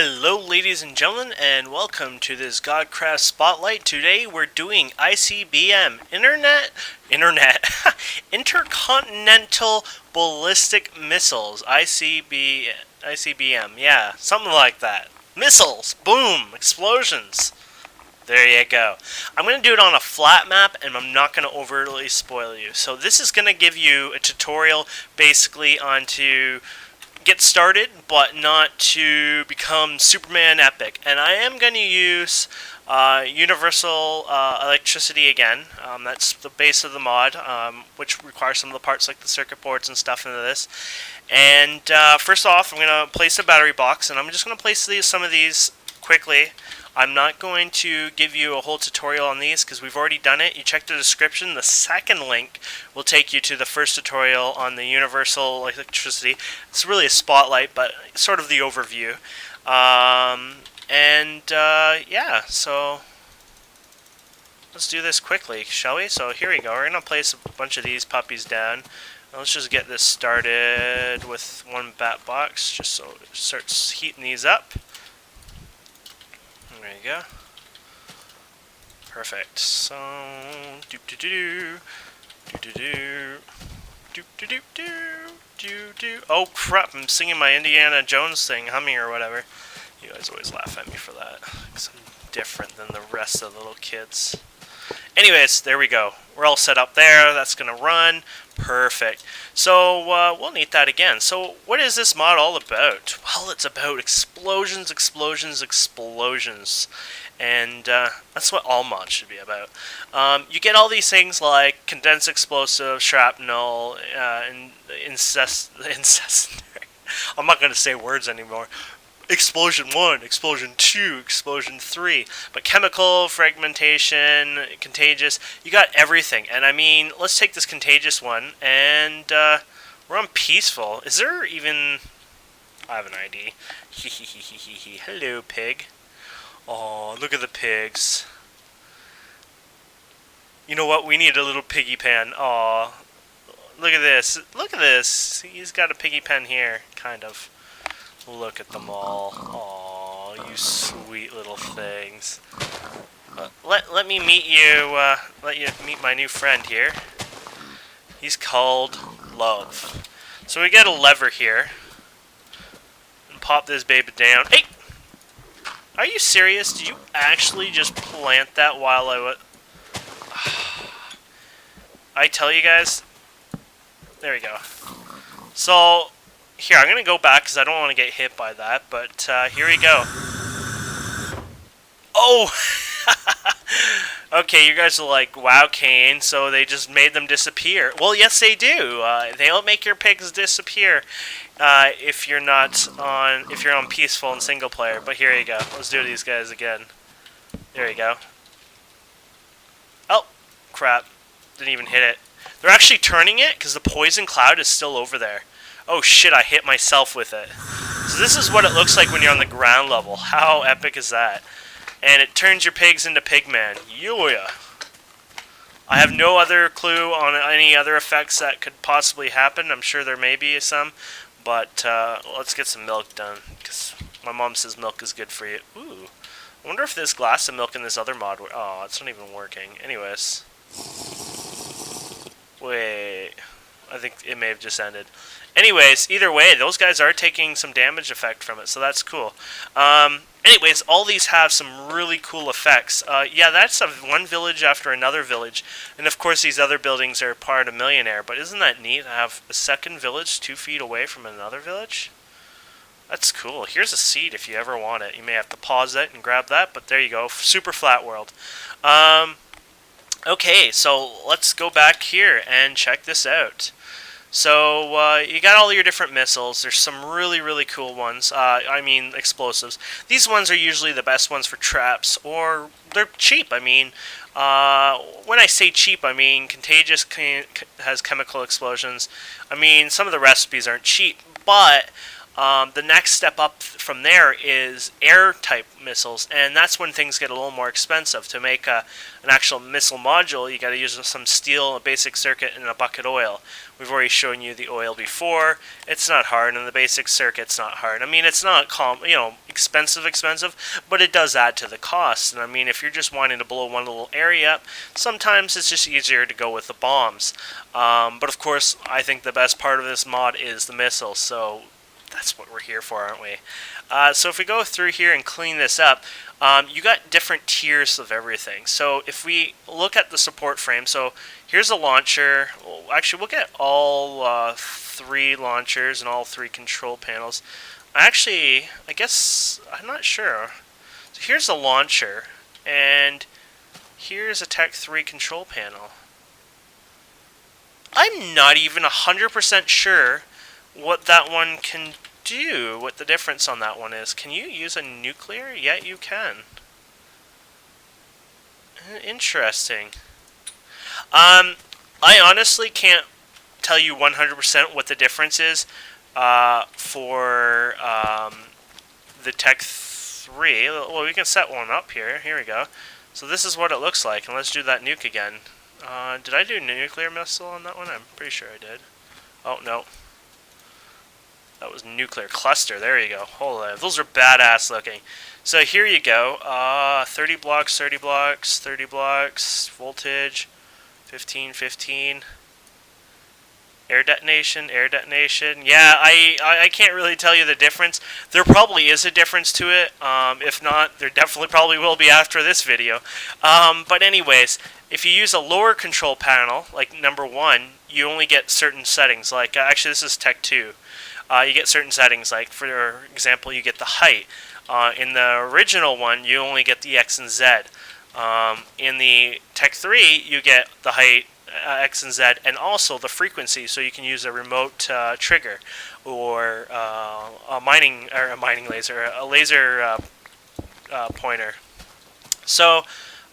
Hello ladies and gentlemen, and welcome to this Godcraft Spotlight. Today we're doing ICBM, Intercontinental Ballistic Missiles, ICBM, yeah, something like that. Missiles, boom, explosions. There you go. I'm going to do it on a flat map, and I'm not going to overly spoil you. So this is going to give you a tutorial basically onto get started, but not to become Superman epic. And I am going to use universal electricity again. That's the base of the mod, which requires some of the parts like the circuit boards and stuff into this. And first off, I'm going to place a battery box, and I'm just going to place some of these quickly. I'm not going to give you a whole tutorial on these because we've already done it. You check the description. The second link will take you to the first tutorial on the universal electricity. It's really a spotlight, but sort of the overview. Yeah, so let's do this quickly, shall we? So here we go. We're going to place a bunch of these puppies down. Now let's just get this started with one bat box, just so it starts heating these up. There you go. Perfect. So, oh crap! I'm singing my Indiana Jones thing, humming or whatever. You guys always laugh at me for that, because I'm different than the rest of the little kids. Anyways, there we go. We're all set up there. That's gonna run. Perfect. So we'll need that again. So what is this mod all about? Well, it's about explosions, explosions, explosions. And that's what all mods should be about. You get all these things like condensed explosive, shrapnel, and incessant. I'm not going to say words anymore. Explosion 1, Explosion 2, Explosion 3. But chemical, fragmentation, contagious, you got everything. And I mean, let's take this contagious one, and we're on peaceful. Is there even... I have an ID. Hello, pig. Oh, look at the pigs. You know what? We need a little piggy pen. Aw. Look at this. Look at this. He's got a piggy pen here, kind of. Look at them all. Aw, you sweet little things. Let me meet you, let you meet my new friend here. He's called Love. So we get a lever here. And pop this baby down. Hey! Are you serious? Did you actually just plant that while I was... I tell you guys... There we go. So... Here, I'm going to go back because I don't want to get hit by that, but here we go. Oh! Okay, you guys are like, wow, Kane, so they just made them disappear. Well, yes, they do. They'll make your pigs disappear if you're on peaceful and single player. But here you go. Let's do these guys again. There you go. Oh, crap. Didn't even hit it. They're actually turning it because the poison cloud is still over there. Oh shit, I hit myself with it. So this is what it looks like when you're on the ground level. How epic is that? And it turns your pigs into pigmen. Yeah. I have no other clue on any other effects that could possibly happen. I'm sure there may be some. But let's get some milk done. Because my mom says milk is good for you. Ooh. I wonder if this glass of milk in this other mod... Oh, it's not even working. Anyways. Wait. I think it may have just ended. Anyways, either way, those guys are taking some damage effect from it, so that's cool. Anyways, all these have some really cool effects. Yeah, that's one village after another village. And of course, these other buildings are part of Millenaire. But isn't that neat to have a second village 2 feet away from another village? That's cool. Here's a seed if you ever want it. You may have to pause it and grab that, but there you go. Super flat world. Okay, so let's go back here and check this out. So, you got all your different missiles. There's some really, really cool ones. I mean, explosives. These ones are usually the best ones for traps, or they're cheap. I mean, when I say cheap, I mean contagious has chemical explosions. I mean, some of the recipes aren't cheap, but The next step up from there is air-type missiles, and that's when things get a little more expensive. To make an actual missile module, you got to use some steel, a basic circuit, and a bucket oil. We've already shown you the oil before. It's not hard, and the basic circuit's not hard. I mean, it's not expensive, but it does add to the cost. And I mean, if you're just wanting to blow one little area up, sometimes it's just easier to go with the bombs. But of course, I think the best part of this mod is the missiles. So that's what we're here for, aren't we? So if we go through here and clean this up, you got different tiers of everything. So if we look at the support frame, so here's a launcher. Well, actually, we'll get all 3 launchers and all 3 control panels. Actually, I guess, I'm not sure. So here's a launcher, and here's a Tech 3 control panel. I'm not even 100% sure what that one can do, what the difference on that one is. Can you use a nuclear? Yeah, you can. Interesting. I honestly can't tell you 100% what the difference is for the Tech 3. Well, we can set one up here. Here we go. So this is what it looks like, and let's do that nuke again. Did I do nuclear missile on that one? I'm pretty sure I did. Oh, no. That was nuclear cluster. There you go. Holy, those are badass looking. So here you go. 30 blocks, 30 blocks, 30 blocks. Voltage, 15, 15. Air detonation, air detonation. Yeah, I can't really tell you the difference. There probably is a difference to it. If not, there definitely probably will be after this video. But anyways, if you use a lower control panel, like number 1, you only get certain settings. Like, actually, this is Tech 2. You get certain settings, like, for example, you get the height. In the original one, you only get the X and Z. In the Tech 3, you get the height, X and Z, and also the frequency, so you can use a remote trigger, or a mining laser, a laser pointer. So,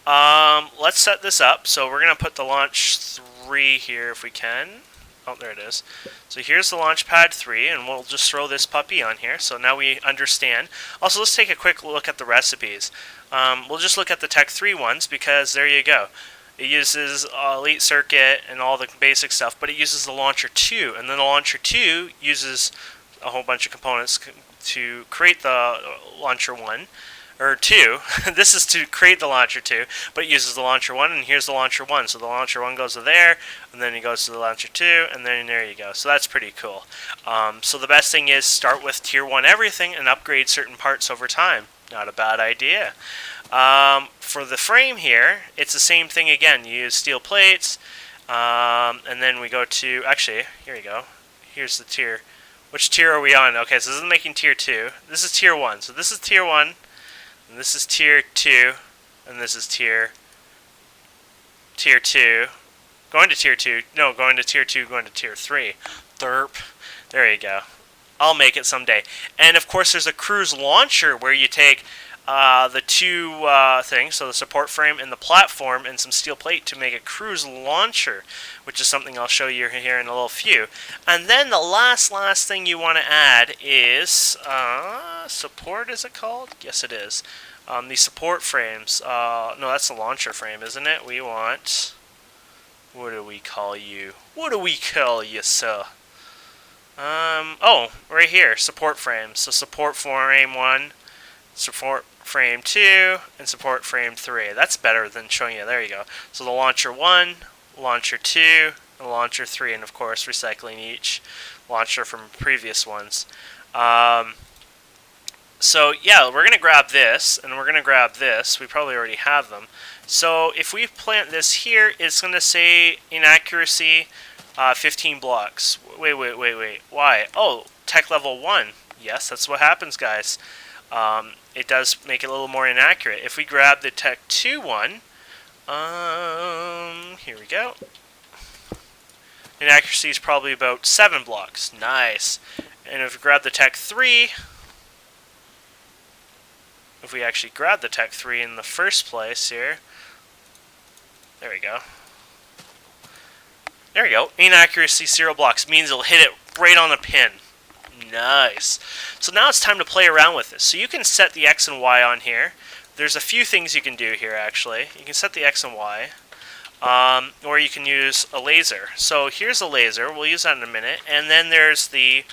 let's set this up. So we're going to put the launch 3 here if we can. Oh, there it is. So here's the launch pad 3, and we'll just throw this puppy on here. So now we understand. Also, let's take a quick look at the recipes. We'll just look at the Tech 3 ones, because there you go. It uses Elite Circuit and all the basic stuff, but it uses the Launcher 2. And then the Launcher 2 uses a whole bunch of components to create the Launcher 1. Or 2. This is to create the Launcher 2, but it uses the Launcher 1, and here's the Launcher 1. So the Launcher 1 goes to there, and then it goes to the Launcher 2, and then there you go. So that's pretty cool. So the best thing is start with Tier 1 everything and upgrade certain parts over time. Not a bad idea. For the frame here, it's the same thing again. You use steel plates, and then we go to... Actually, here you go. Here's the tier. Which tier are we on? Okay, so this is making Tier 2. This is Tier 1. So this is Tier 1. And this is Tier 2, and this is Tier 2. Going to Tier 2. No, going to Tier 2, going to Tier 3. Derp. There you go. I'll make it someday. And of course, there's a cruise launcher where you take the 2 things, so the support frame and the platform, and some steel plate to make a cruise launcher, which is something I'll show you here in a little few. And then the last thing you want to add is support. Is it called? Yes, it is. The support frames. No, that's the launcher frame, isn't it? We want. What do we call you? What do we call you, sir? Oh, right here, support frames. So support frame 1, support frame 2, and support frame 3. That's better than showing you. There you go. So the launcher 1, launcher 2, and launcher 3, and of course recycling each launcher from previous ones. So yeah, we're going to grab this, and we're going to grab this. We probably already have them. So if we plant this here, it's going to say inaccuracy 15 blocks. Wait. Why? Oh, tech level 1. Yes, that's what happens, guys. It does make it a little more inaccurate. If we grab the Tech 2 one, here we go. Inaccuracy is probably about 7 blocks. Nice. And if we grab the Tech 3, if we actually grab the Tech 3 in the first place here, there we go. There we go. Inaccuracy 0 blocks means it'll hit it right on the pin. Nice. So now it's time to play around with this. So you can set the X and Y on here. There's a few things you can do here, actually. You can set the X and Y. Or you can use a laser. So here's a laser. We'll use that in a minute. And then there's the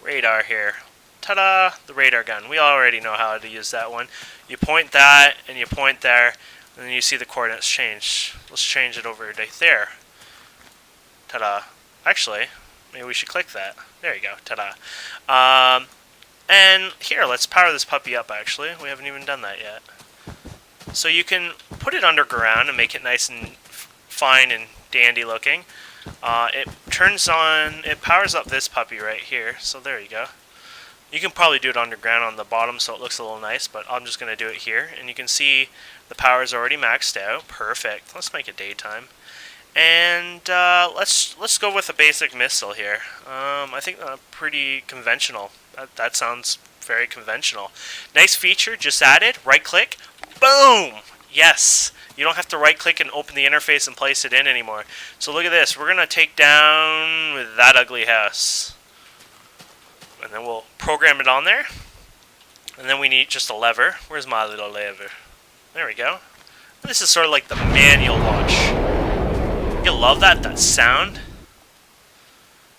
radar here. Ta-da! The radar gun. We already know how to use that one. You point that, and you point there, and then you see the coordinates change. Let's change it over to there. Ta-da. Actually, maybe we should click that. There you go. Ta-da. And here, let's power this puppy up, actually. We haven't even done that yet. So you can put it underground and make it nice and fine and dandy looking. It turns on, it powers up this puppy right here. So there you go. You can probably do it underground on the bottom so it looks a little nice, but I'm just going to do it here. And you can see the power's already maxed out. Perfect. Let's make it daytime. And let's go with a basic missile here. I think pretty conventional. That sounds very conventional. Nice feature just added. Right click. Boom! Yes. You don't have to right click and open the interface and place it in anymore. So look at this. We're going to take down that ugly house. And then we'll program it on there. And then we need just a lever. Where's my little lever? There we go. This is sort of like the manual launch. You'll love that sound.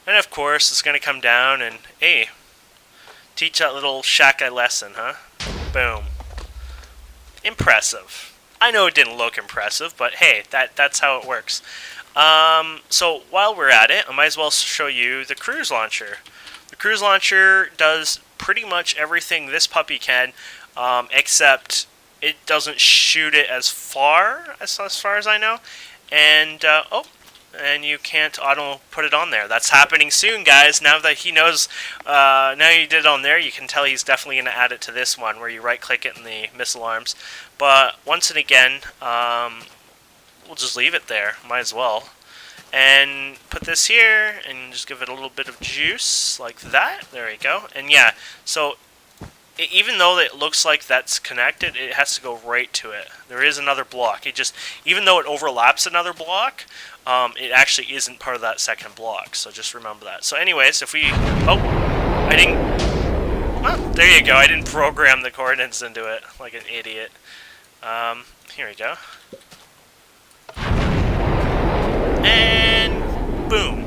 And of course, it's going to come down and, hey, teach that little shack a lesson, huh? Boom. Impressive. I know it didn't look impressive, but hey, that's how it works. So while we're at it, I might as well show you the cruise launcher. The cruise launcher does pretty much everything this puppy can, except it doesn't shoot it as far as I know. And, and you can't auto put it on there. That's happening soon, guys. Now that he knows, now you did it on there, you can tell he's definitely going to add it to this one, where you right-click it in the missile arms. But once and again, we'll just leave it there. Might as well. And put this here, and just give it a little bit of juice, like that. There you go. And yeah, so even though it looks like that's connected, it has to go right to it. There is another block. It just, even though it overlaps another block, it actually isn't part of that second block. So just remember that. So anyways, if we, I didn't, well, there you go. I didn't program the coordinates into it like an idiot. Here we go. And boom.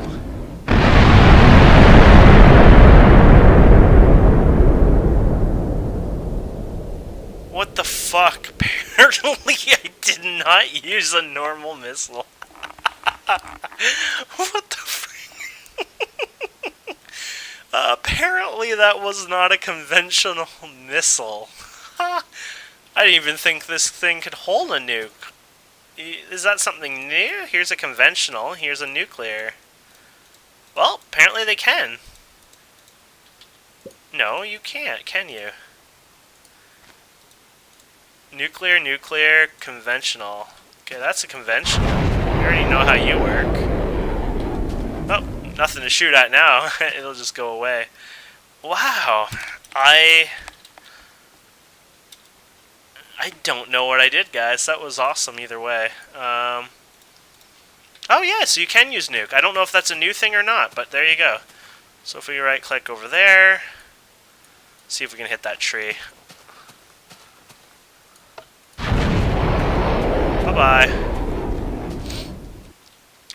What the fuck? Apparently I did not use a normal missile. What the frick? Apparently that was not a conventional missile. I didn't even think this thing could hold a nuke. Is that something new? Here's a conventional, here's a nuclear. Well, apparently they can. No, you can't, can you? Nuclear, nuclear, conventional. Okay, that's a conventional. We already know how you work. Oh, nothing to shoot at now. It'll just go away. Wow. I don't know what I did, guys. That was awesome either way. Oh yeah, so you can use nuke. I don't know if that's a new thing or not, but there you go. So if we right click over there, see if we can hit that tree. Bye-bye.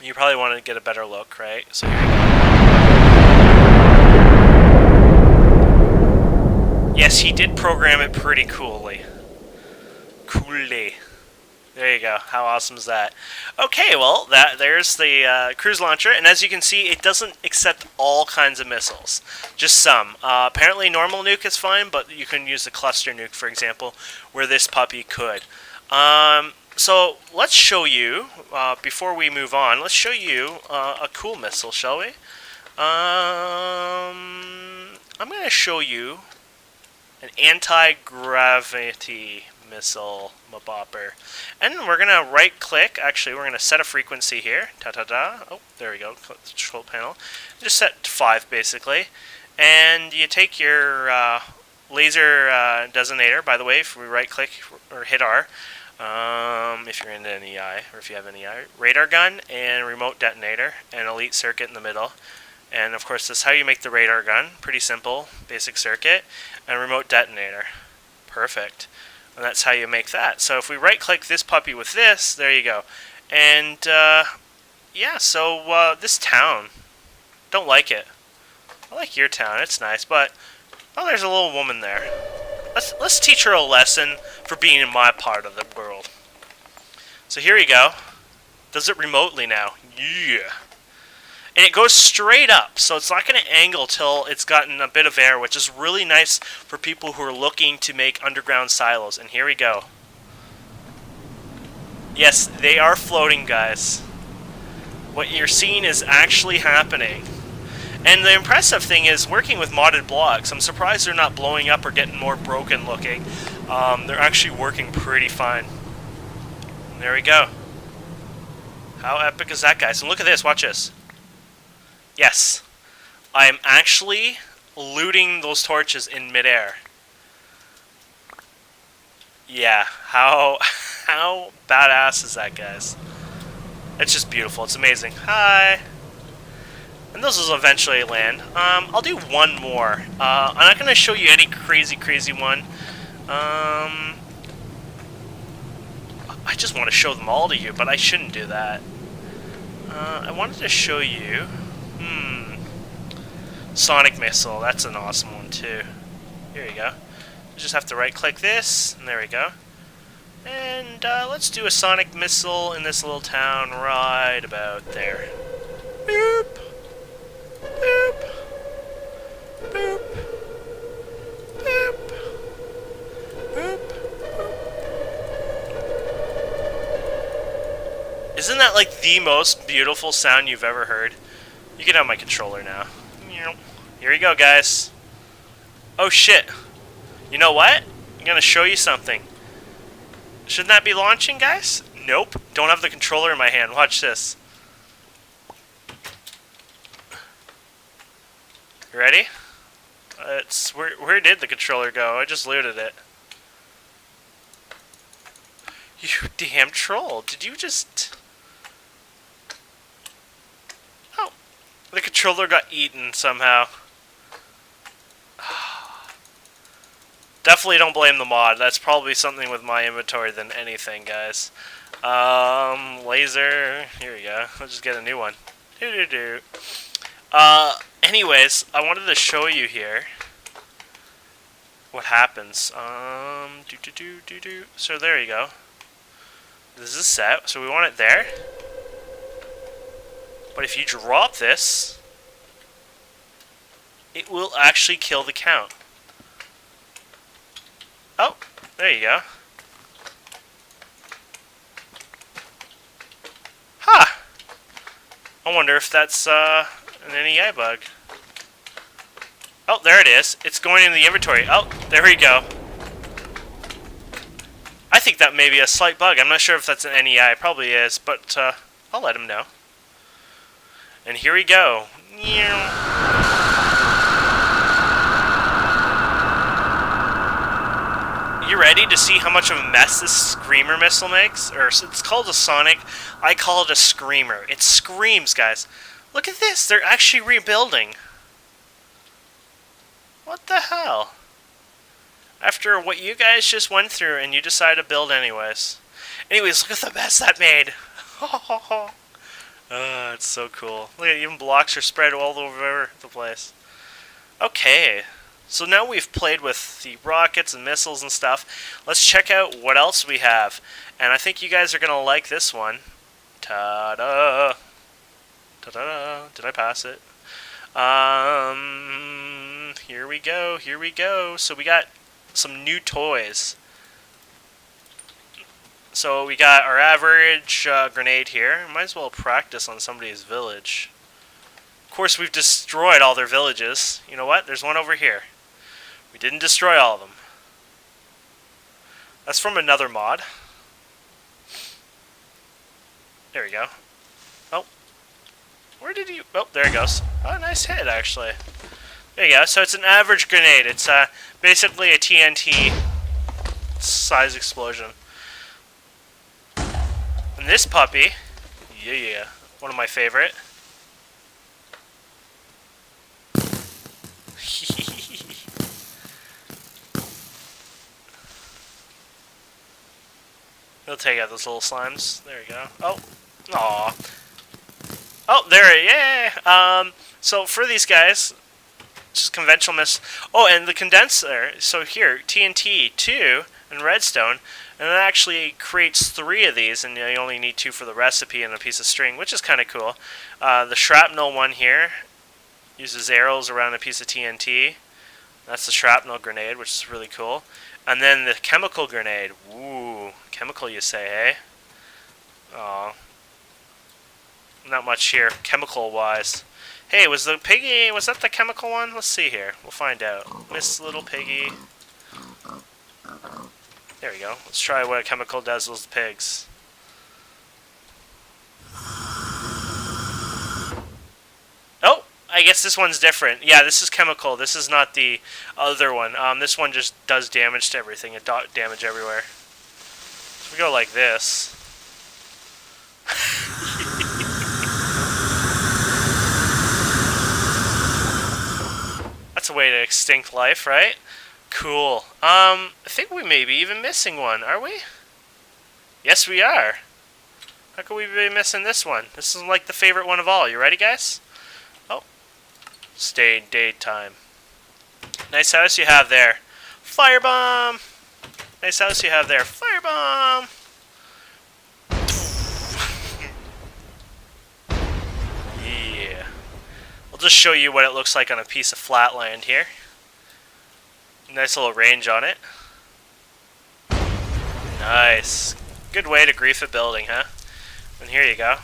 You probably want to get a better look, right? So here we go. Yes, he did program it pretty coolly. There you go. How awesome is that? Okay, well, there's the cruise launcher, and as you can see, it doesn't accept all kinds of missiles, just some. Apparently, normal nuke is fine, but you can use the cluster nuke, for example, where this puppy could. So let's show you, before we move on, let's show you a cool missile, shall we? I'm going to show you an anti-gravity missile mobopper. And we're going to right click, actually we're going to set a frequency here. Ta-ta-da. Oh, there we go, control panel. Just set to 5 basically. And you take your laser designator, by the way, if we right click or hit R, if you're into NEI, or if you have NEI, radar gun and remote detonator and elite circuit in the middle. And of course, this is how you make the radar gun. Pretty simple, basic circuit, and remote detonator. Perfect. And that's how you make that. So if we right-click this puppy with this, there you go. And yeah, so this town, don't like it. I like your town, it's nice, but oh, there's a little woman there. Let's teach her a lesson for being in my part of the world. So here you go. Does it remotely now? Yeah. And it goes straight up, so it's not going to angle till it's gotten a bit of air, which is really nice for people who are looking to make underground silos. And here we go. Yes, they are floating, guys. What you're seeing is actually happening. And the impressive thing is, working with modded blocks, I'm surprised they're not blowing up or getting more broken looking. They're actually working pretty fine. And there we go. How epic is that, guys? And look at this, watch this. Yes, I am actually looting those torches in midair. Yeah, how badass is that, guys? It's just beautiful. It's amazing. Hi. And those will eventually land. I'll do one more. I'm not going to show you any crazy one. I just want to show them all to you, but I shouldn't do that. I wanted to show you... Sonic Missile, that's an awesome one too. Here you go. You just have to right click this, and there we go. And let's do a Sonic Missile in this little town right about there. Boop! Boop! Boop! Boop! Boop! Isn't that like the most beautiful sound you've ever heard? You can have my controller now. Here you go, guys. Oh shit. You know what? I'm gonna show you something. Shouldn't that be launching, guys? Nope. Don't have the controller in my hand. Watch this. You ready? Where did the controller go? I just looted it. You damn troll. Did you just... Oh. The controller got eaten somehow. Definitely don't blame the mod. That's probably something with my inventory than anything, guys. Laser. Here we go. I'll just get a new one. Anyways, I wanted to show you here what happens. So there you go. This is set. So we want it there. But if you drop this, it will actually kill the count. Oh, there you go. Ha! I wonder if that's an NEI bug. Oh, there it is. It's going in the inventory. Oh, there we go. I think that may be a slight bug. I'm not sure if that's an NEI. It probably is, but I'll let him know. And here we go. You ready to see how much of a mess this Screamer missile makes? Or it's called a Sonic. I call it a Screamer. It screams, guys. Look at this. They're actually rebuilding. What the hell? After what you guys just went through and you decided to build anyways. Anyways, look at the mess that made. It's so cool. Look at even blocks are spread all over the place. Okay. So now we've played with the rockets and missiles and stuff. Let's check out what else we have. And I think you guys are going to like this one. Ta-da! Ta-da! Did I pass it? Here we go. Here we go. So we got some new toys. So we got our average grenade here. Might as well practice on somebody's village. Of course, we've destroyed all their villages. You know what? There's one over here. We didn't destroy all of them. That's from another mod. There we go. Oh. Where did you... Oh, there it goes. Oh, nice hit, actually. There you go. So it's an average grenade. It's basically a TNT size explosion. And this puppy... Yeah. One of my favorite. He'll take out those little slimes. There you go. Oh. Aw. Oh, there. Yeah. So for these guys, just conventional miss. Oh, and the condenser. So here, TNT 2 and redstone, and it actually creates 3 of these, and you only need 2 for the recipe and a piece of string, which is kind of cool. The shrapnel one here uses arrows around a piece of TNT. That's the shrapnel grenade, which is really cool. And then the chemical grenade. Ooh, chemical you say, hey? Aw. Not much here, chemical-wise. Hey, was the piggy, was that the chemical one? Let's see here. We'll find out. Miss Little Piggy. There we go. Let's try what a chemical does to those pigs. Oh! I guess this one's different. Yeah, this is chemical. This is not the other one. This one just does damage to everything. It damage everywhere. If we go like this. That's a way to extinct life, right? Cool. I think we may be even missing one, are we? Yes, we are. How could we be missing this one? This is like the favorite one of all. You ready, guys? Oh. Stay in daytime. Nice house you have there. Firebomb! Nice house you have there. Firebomb! Yeah. I'll just show you what it looks like on a piece of flat land here. Nice little range on it. Nice. Good way to grief a building, huh? And here you go.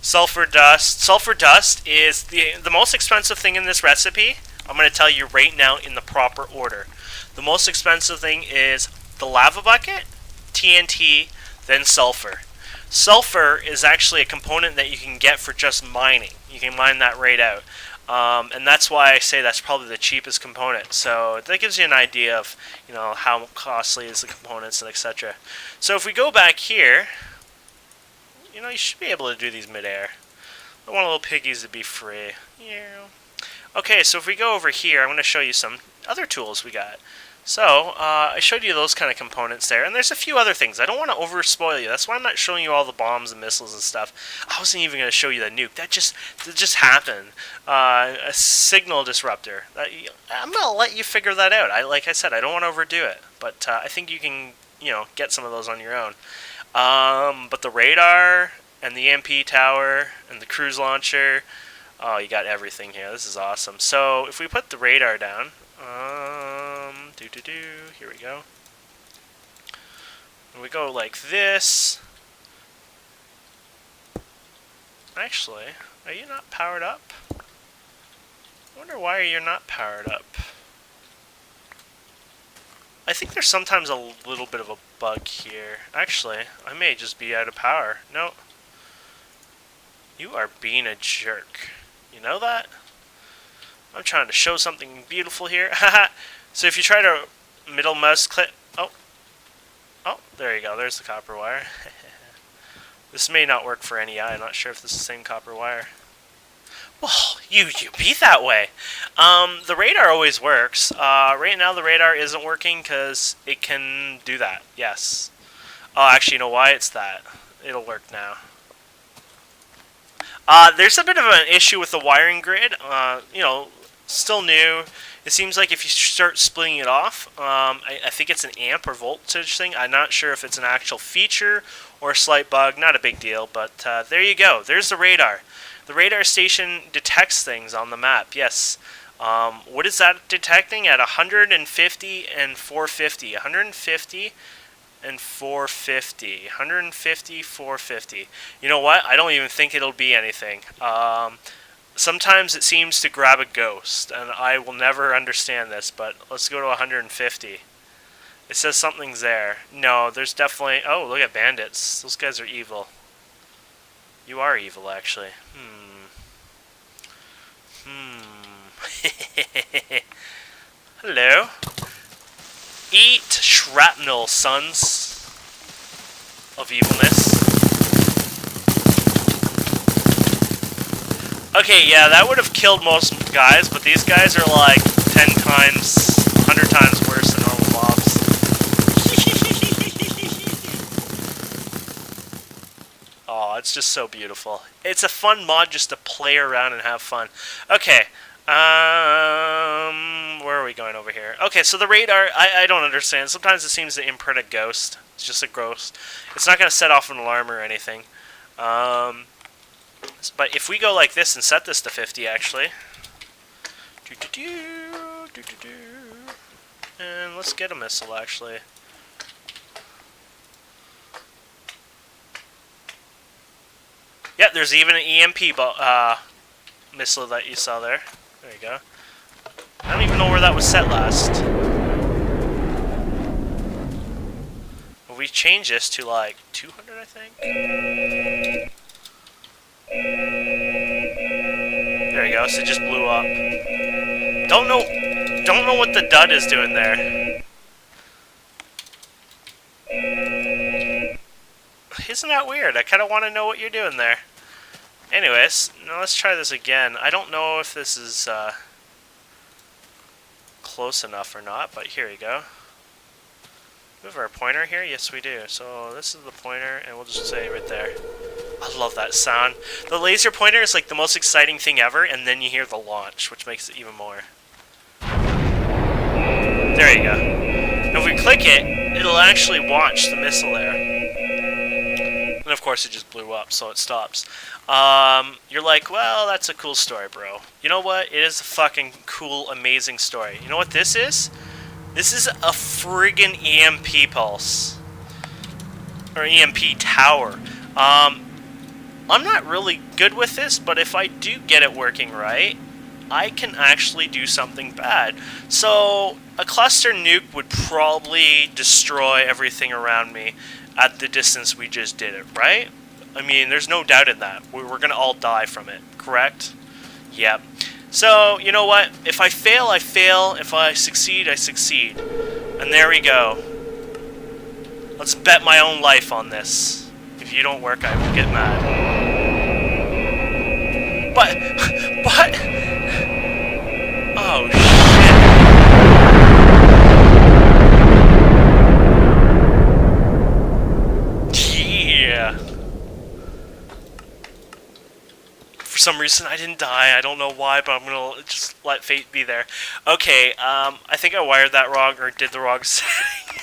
Sulfur dust. Sulfur dust is the most expensive thing in this recipe. I'm going to tell you right now in the proper order. The most expensive thing is the lava bucket, TNT, then sulfur. Sulfur is actually a component that you can get for just mining. You can mine that right out. And that's why I say that's probably the cheapest component. So that gives you an idea of, you know, how costly is the components and etc. So if we go back here, you know, you should be able to do these mid-air. I want little piggies to be free. Yeah. Okay, so if we go over here, I'm going to show you some other tools we got. So, I showed you those kind of components there, and there's a few other things. I don't want to over-spoil you. That's why I'm not showing you all the bombs and missiles and stuff. I wasn't even going to show you the nuke. That just happened. A signal disruptor. I'm going to let you figure that out. Like I said, I don't want to overdo it, but I think you can, you know, get some of those on your own. But the radar, and the EMP tower, and the cruise launcher, oh, you got everything here. This is awesome. So, if we put the radar down, here we go. And we go like this. Actually, are you not powered up? I wonder why you're not powered up. I think there's sometimes a little bit of a bug here. Actually, I may just be out of power. No. You are being a jerk. You know that? I'm trying to show something beautiful here. So if you try to middle mouse click... Oh, there you go. There's the copper wire. This may not work for NEI. I'm not sure if this is the same copper wire. Well, you be that way. The radar always works. Right now the radar isn't working because it can do that. Yes. Oh, actually, you know why it's that? It'll work now. There's a bit of an issue with the wiring grid. You know, still new. It seems like if you start splitting it off, I think it's an amp or voltage thing. I'm not sure if it's an actual feature or a slight bug. Not a big deal, but there you go. There's the radar. The radar station detects things on the map. Yes. What is that detecting at 150 and 450? 150 and 450. 150, 450. You know what? I don't even think it'll be anything. Sometimes it seems to grab a ghost, and I will never understand this, but let's go to 150. It says something's there. No, there's definitely... Oh, look at bandits. Those guys are evil. You are evil, actually. Hello. Eat shrapnel, sons of evilness. Okay, yeah, that would have killed most guys, but these guys are like 10 times, 100 times worse than normal mobs. it's just so beautiful. It's a fun mod just to play around and have fun. Okay, where are we going over here? Okay, so the radar, I don't understand. Sometimes it seems to imprint a ghost. It's just a ghost. It's not going to set off an alarm or anything. But if we go like this and set this to 50, actually. And let's get a missile, actually. Yeah, there's even an EMP missile that you saw there. There you go. I don't even know where that was set last. Well, we changed this to like 200, I think. There you go. So it just blew up. Don't know what the dud is doing there. Isn't that weird? I kind of want to know what you're doing there. Anyways, now let's try this again. I don't know if this is close enough or not, but here we go. We have our pointer here? Yes, we do. So this is the pointer, and we'll just say right there. I love that sound. The laser pointer is like the most exciting thing ever, and then you hear the launch, which makes it even more. There you go. Now if we click it, it'll actually launch the missile there. And of course it just blew up, so it stops. You're like, well, that's a cool story, bro. You know what? It is a fucking cool, amazing story. You know what this is? This is a friggin' EMP pulse. Or EMP tower. I'm not really good with this, but if I do get it working right, I can actually do something bad. So, a cluster nuke would probably destroy everything around me at the distance we just did it, right? I mean, there's no doubt in that. We're going to all die from it, correct? Yep. So, you know what? If I fail, I fail. If I succeed, I succeed. And there we go. Let's bet my own life on this. If you don't work, I will get mad. But... Oh, shit. Yeah. For some reason, I didn't die. I don't know why, but I'm going to just let fate be there. Okay, I think I wired that wrong, or did the wrong setting.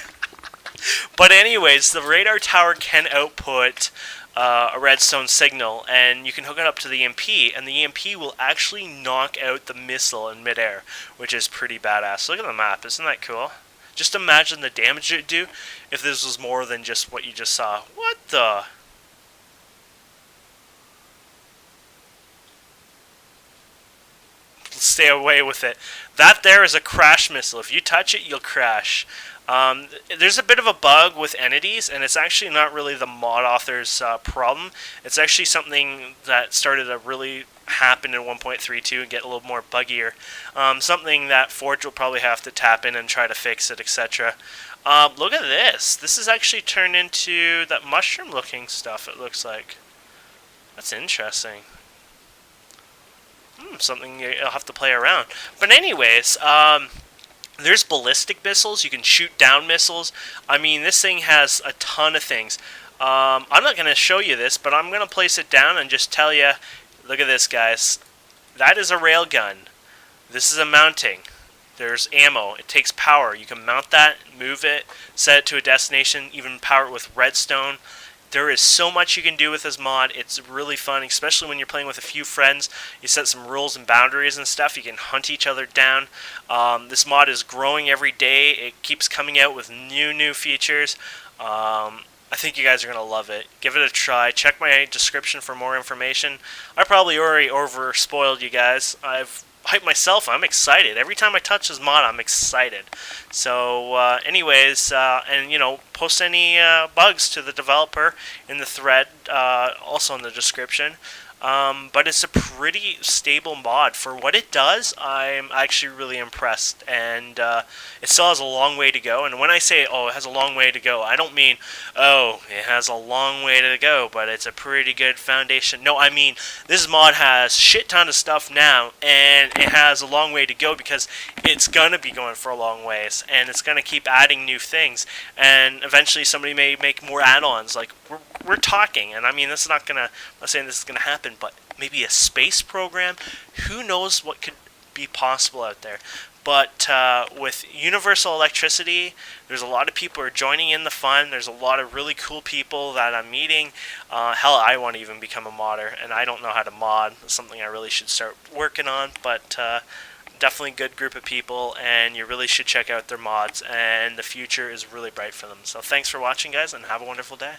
But anyways, the radar tower can output a redstone signal, and you can hook it up to the EMP, and the EMP will actually knock out the missile in midair, which is pretty badass. Look at the map, isn't that cool? Just imagine the damage it'd do if this was more than just what you just saw. What the? Stay away with it. That there is a crash missile. If you touch it, you'll crash. There's a bit of a bug with entities, and it's actually not really the mod author's problem. It's actually something that started to really happen in 1.32 and get a little more buggier. Something that Forge will probably have to tap in and try to fix it, etc. Look at this. This is actually turned into that mushroom-looking stuff, it looks like. That's interesting. Something you'll have to play around. But anyways, there's ballistic missiles. You can shoot down missiles. I mean, this thing has a ton of things. I'm not going to show you this, but I'm going to place it down and just tell you, look at this, guys. That is a railgun. This is a mounting. There's ammo. It takes power. You can mount that, move it, set it to a destination, even power it with redstone. There is so much you can do with this mod. It's really fun, especially when you're playing with a few friends. You set some rules and boundaries and stuff. You can hunt each other down. This mod is growing every day. It keeps coming out with new features. I think you guys are going to love it. Give it a try. Check my description for more information. I probably already over-spoiled you guys. I've hyped myself. I'm excited. Every time I touch this mod, I'm excited. So, anyways, and, you know, post any bugs to the developer in the thread, also in the description. But it's a pretty stable mod. For what it does, I'm actually really impressed. And it still has a long way to go. And when I say, oh, it has a long way to go, I don't mean, oh, it has a long way to go, but it's a pretty good foundation. No, I mean, this mod has shit ton of stuff now, and it has a long way to go because it's going to be going for a long ways. And it's going to keep adding new things. And eventually somebody may make more add-ons, like we're talking, and I mean, this is not gonna. I'm not saying this is gonna happen, but maybe a space program. Who knows what could be possible out there? But with universal electricity, there's a lot of people who are joining in the fun. There's a lot of really cool people that I'm meeting. Hell, I want to even become a modder, and I don't know how to mod. It's something I really should start working on, but definitely a good group of people, and you really should check out their mods, and the future is really bright for them. So thanks for watching, guys, and have a wonderful day.